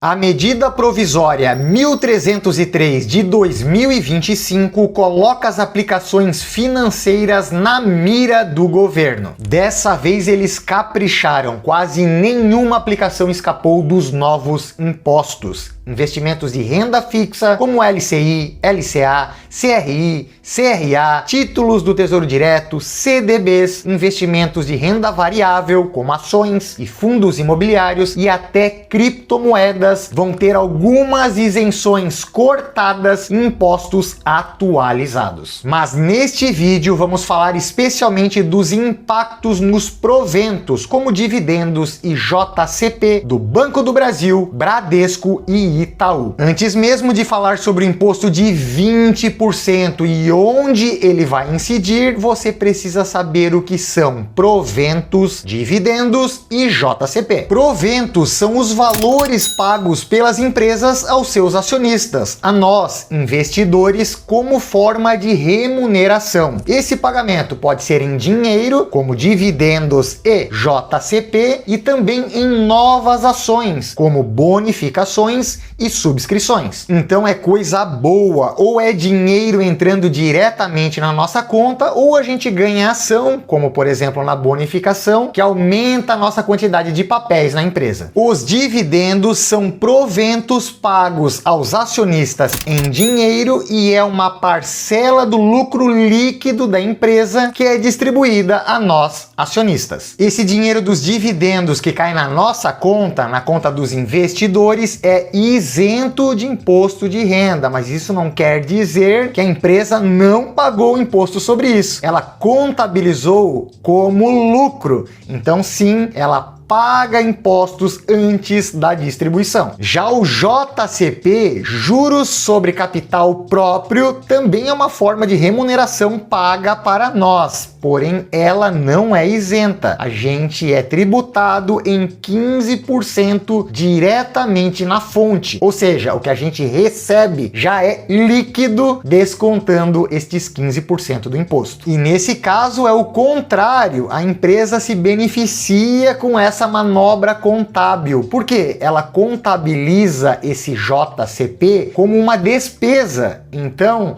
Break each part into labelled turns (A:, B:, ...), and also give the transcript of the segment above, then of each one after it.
A: A medida provisória 1303 de 2025 coloca as aplicações financeiras na mira do governo. Dessa vez eles capricharam, quase nenhuma aplicação escapou dos novos impostos. Investimentos de renda fixa, como LCI, LCA, CRI, CRA, títulos do Tesouro Direto, CDBs, investimentos de renda variável, como ações e fundos imobiliários e até criptomoedas vão ter algumas isenções cortadas e impostos atualizados. Mas neste vídeo vamos falar especialmente dos impactos nos proventos, como dividendos e JCP do Banco do Brasil, Bradesco e Itaú. Antes mesmo de falar sobre o imposto de 20% e onde ele vai incidir, você precisa saber o que são proventos, dividendos e JCP. Proventos são os valores pagos pelas empresas aos seus acionistas, a nós, investidores, como forma de remuneração. Esse pagamento pode ser em dinheiro, como dividendos e JCP, e também em novas ações, como bonificações e subscrições. Então é coisa boa, ou é dinheiro entrando diretamente na nossa conta, ou a gente ganha ação, como por exemplo na bonificação, que aumenta a nossa quantidade de papéis na empresa. Os dividendos são proventos pagos aos acionistas em dinheiro e é uma parcela do lucro líquido da empresa que é distribuída a nós, acionistas. Esse dinheiro dos dividendos que cai na nossa conta, na conta dos investidores, é isento de imposto de renda, mas isso não quer dizer que a empresa não pagou imposto sobre isso. Ela contabilizou como lucro, então sim, ela paga impostos antes da distribuição. Já o JCP, juros sobre capital próprio, também é uma forma de remuneração paga para nós, porém ela não é isenta. A gente é tributado em 15% diretamente na fonte, ou seja, o que a gente recebe já é líquido, descontando estes 15% do imposto. E nesse caso é o contrário, a empresa se beneficia com essa manobra contábil, porque ela contabiliza esse JCP como uma despesa. Então,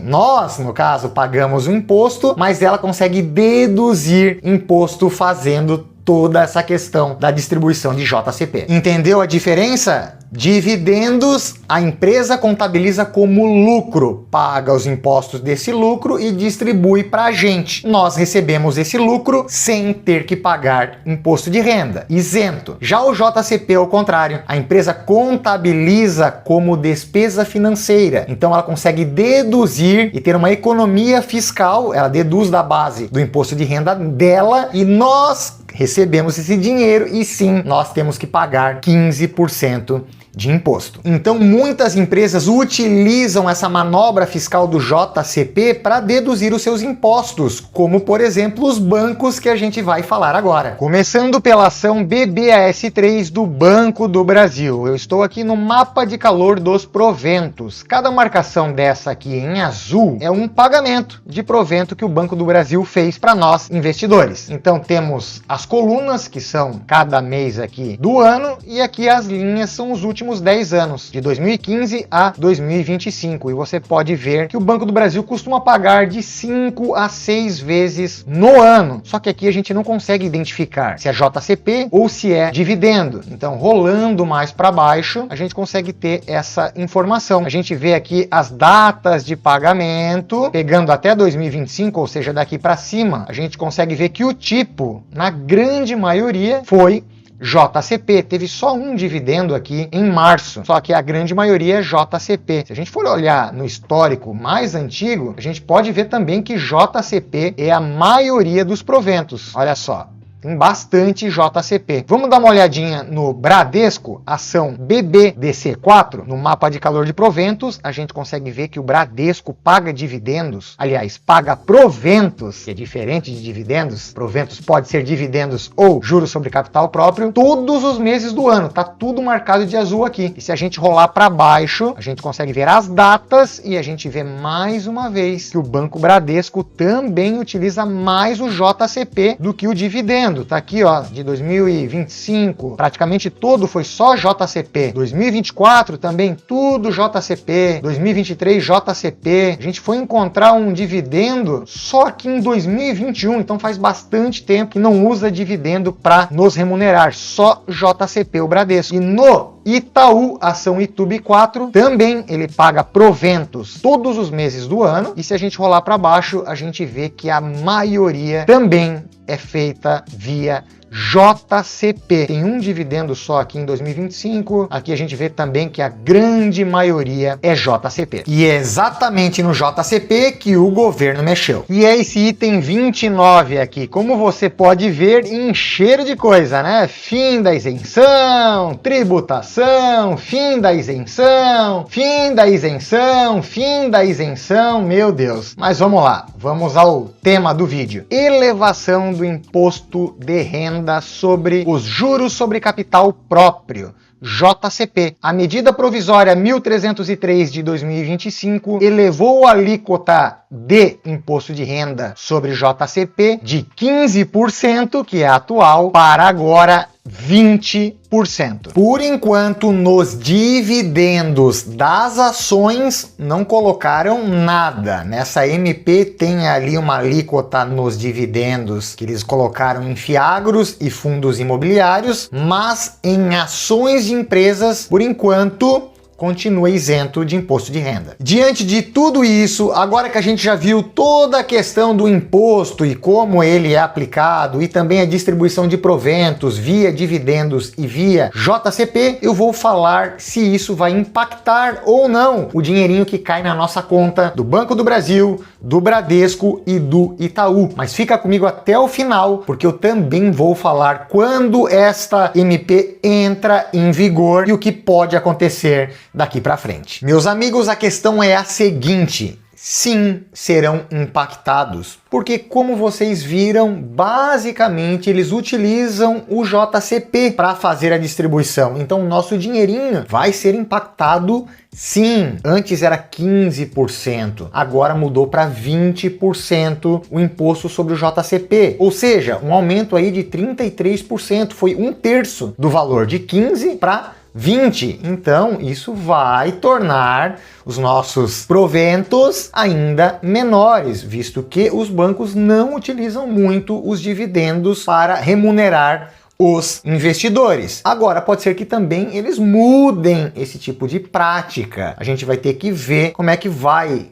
A: nós, no caso, pagamos o imposto, mas ela consegue deduzir imposto fazendo toda essa questão da distribuição de JCP. Entendeu a diferença? Dividendos, a empresa contabiliza como lucro, paga os impostos desse lucro e distribui para a gente. Nós recebemos esse lucro sem ter que pagar imposto de renda, isento. Já o JCP, ao contrário, a empresa contabiliza como despesa financeira, então ela consegue deduzir e ter uma economia fiscal, ela deduz da base do imposto de renda dela e nós recebemos esse dinheiro e sim, nós temos que pagar 15% de imposto. Então muitas empresas utilizam essa manobra fiscal do JCP para deduzir os seus impostos, como por exemplo os bancos que a gente vai falar agora. Começando pela ação BBAS3 do Banco do Brasil. Eu estou aqui no mapa de calor dos proventos. Cada marcação dessa aqui em azul é um pagamento de provento que o Banco do Brasil fez para nós investidores. Então temos as colunas, que são cada mês aqui do ano, e aqui as linhas são os últimos 10 anos, de 2015 a 2025, e você pode ver que o Banco do Brasil costuma pagar de 5 a 6 vezes no ano, só que aqui a gente não consegue identificar se é JCP ou se é dividendo. Então, rolando mais para baixo, a gente consegue ter essa informação. A gente vê aqui as datas de pagamento, pegando até 2025, ou seja, daqui para cima, a gente consegue ver que o tipo, na grande maioria, foi JCP. Teve só um dividendo aqui em março, só que a grande maioria é JCP. Se a gente for olhar no histórico mais antigo, a gente pode ver também que JCP é a maioria dos proventos. Olha só. Tem bastante JCP. Vamos dar uma olhadinha no Bradesco, ação BBDC4, no mapa de calor de proventos. A gente consegue ver que o Bradesco paga dividendos, aliás, paga proventos, que é diferente de dividendos. Proventos pode ser dividendos ou juros sobre capital próprio, todos os meses do ano. Tá tudo marcado de azul aqui. E se a gente rolar para baixo, a gente consegue ver as datas e a gente vê mais uma vez que o Banco Bradesco também utiliza mais o JCP do que o dividendo. vendo? Tá aqui, ó, de 2025, praticamente todo foi só JCP. 2024 também tudo JCP. 2023 JCP. A gente foi encontrar um dividendo só aqui em 2021, então faz bastante tempo que não usa dividendo para nos remunerar, só JCP, o Bradesco. E no Itaú, ação Itube 4, também ele paga proventos todos os meses do ano, e se a gente rolar para baixo, a gente vê que a maioria também é feita via JCP. Tem um dividendo só aqui em 2025. Aqui a gente vê também que a grande maioria é JCP. E é exatamente no JCP que o governo mexeu. E é esse item 29 aqui. Como você pode ver, encheiro de coisa, né? Fim da isenção, tributação, fim da isenção, fim da isenção, fim da isenção. Meu Deus. Mas vamos lá. Vamos ao tema do vídeo. Elevação do imposto de renda sobre os juros sobre capital próprio, JCP. A medida provisória 1303 de 2025 elevou a alíquota de imposto de renda sobre JCP de 15%, que é atual, para agora 20%. Por enquanto, nos dividendos das ações não colocaram nada. Nessa MP tem ali uma alíquota nos dividendos que eles colocaram em fiagros e fundos imobiliários, mas em ações de empresas, por enquanto, continua isento de imposto de renda. Diante de tudo isso, agora que a gente já viu toda a questão do imposto e como ele é aplicado e também a distribuição de proventos via dividendos e via JCP, eu vou falar se isso vai impactar ou não o dinheirinho que cai na nossa conta do Banco do Brasil, do Bradesco e do Itaú. Mas fica comigo até o final, porque eu também vou falar quando esta MP entra em vigor e o que pode acontecer daqui para frente. Meus amigos, a questão é a seguinte: sim, serão impactados, porque como vocês viram, basicamente eles utilizam o JCP para fazer a distribuição. Então o nosso dinheirinho vai ser impactado sim. Antes era 15%, agora mudou para 20% o imposto sobre o JCP. Ou seja, um aumento aí de 33%, foi 1/3 do valor, de 15 para 20. Então isso vai tornar os nossos proventos ainda menores, visto que os bancos não utilizam muito os dividendos para remunerar os investidores. Agora, pode ser que também eles mudem esse tipo de prática. A gente vai ter que ver como é que vai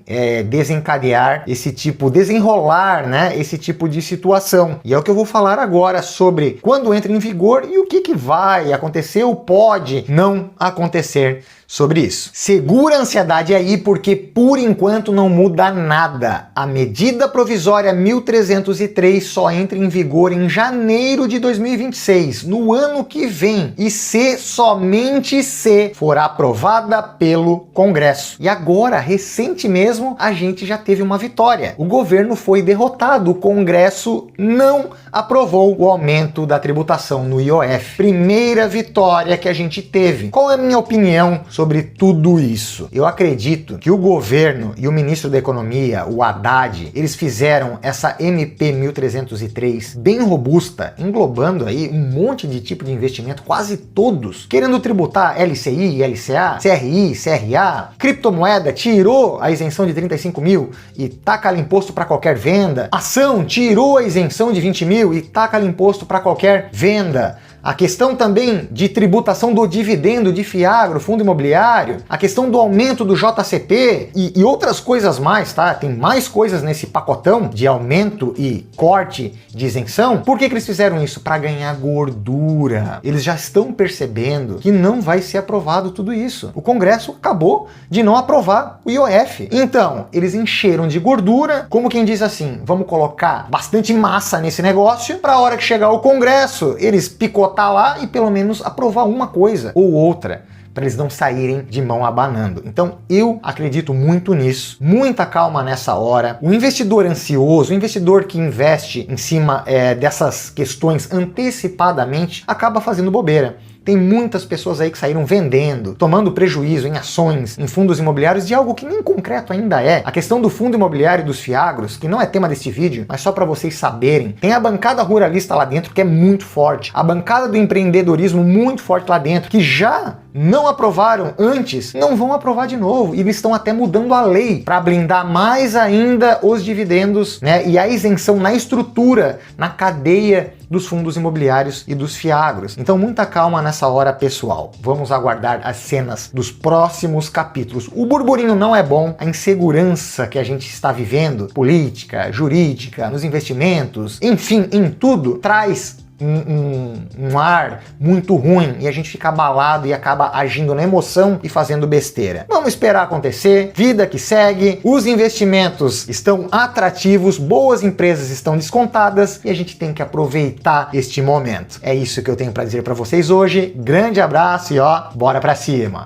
A: desencadear esse tipo, desenrolar, né, esse tipo de situação. E é o que eu vou falar agora sobre quando entra em vigor e o que vai acontecer ou pode não acontecer sobre isso. Segura a ansiedade aí, porque por enquanto não muda nada. A medida provisória 1303 só entra em vigor em janeiro de 2026, no ano que vem, e somente se for aprovada pelo Congresso. E agora, recente mesmo, a gente já teve uma vitória. O governo foi derrotado, o Congresso não aprovou o aumento da tributação no IOF. Primeira vitória que a gente teve. Qual é a minha opinião sobre tudo isso? Eu acredito que o governo e o ministro da Economia, o Haddad, eles fizeram essa MP 1303 bem robusta, englobando aí um monte de tipo de investimento, quase todos, querendo tributar LCI, LCA, CRI, CRA, criptomoeda, tirou a isenção de 35 mil e taca-lhe imposto para qualquer venda. Ação, tirou a isenção de 20 mil e taca-lhe imposto para qualquer venda. A questão também de tributação do dividendo de fiagro, fundo imobiliário, a questão do aumento do JCP e outras coisas mais, tá? Tem mais coisas nesse pacotão de aumento e corte de isenção. Por que eles fizeram isso? Para ganhar gordura. Eles já estão percebendo que não vai ser aprovado tudo isso. O Congresso acabou de não aprovar o IOF. Então, eles encheram de gordura, como quem diz assim, vamos colocar bastante massa nesse negócio, para a hora que chegar o Congresso, eles picotar lá e pelo menos aprovar uma coisa ou outra, para eles não saírem de mão abanando. Então eu acredito muito nisso, muita calma nessa hora. O investidor ansioso, o investidor que investe em cima dessas questões antecipadamente, acaba fazendo bobeira. Tem muitas pessoas aí que saíram vendendo, tomando prejuízo em ações, em fundos imobiliários de algo que nem concreto ainda é. A questão do fundo imobiliário e dos fiagros, que não é tema deste vídeo, mas só para vocês saberem, tem a bancada ruralista lá dentro que é muito forte, a bancada do empreendedorismo muito forte lá dentro, que já não aprovaram antes, não vão aprovar de novo, e eles estão até mudando a lei para blindar mais ainda os dividendos, né, e a isenção na estrutura, na cadeia dos fundos imobiliários e dos fiagros. Então muita calma nessa hora, pessoal. Vamos aguardar as cenas dos próximos capítulos. O burburinho não é bom, a insegurança que a gente está vivendo, política, jurídica, nos investimentos, enfim, em tudo, traz um ar muito ruim e a gente fica abalado e acaba agindo na emoção e fazendo besteira. Vamos esperar acontecer, vida que segue, os investimentos estão atrativos, boas empresas estão descontadas e a gente tem que aproveitar este momento. É isso que eu tenho para dizer para vocês hoje. Grande abraço e ó, bora pra cima!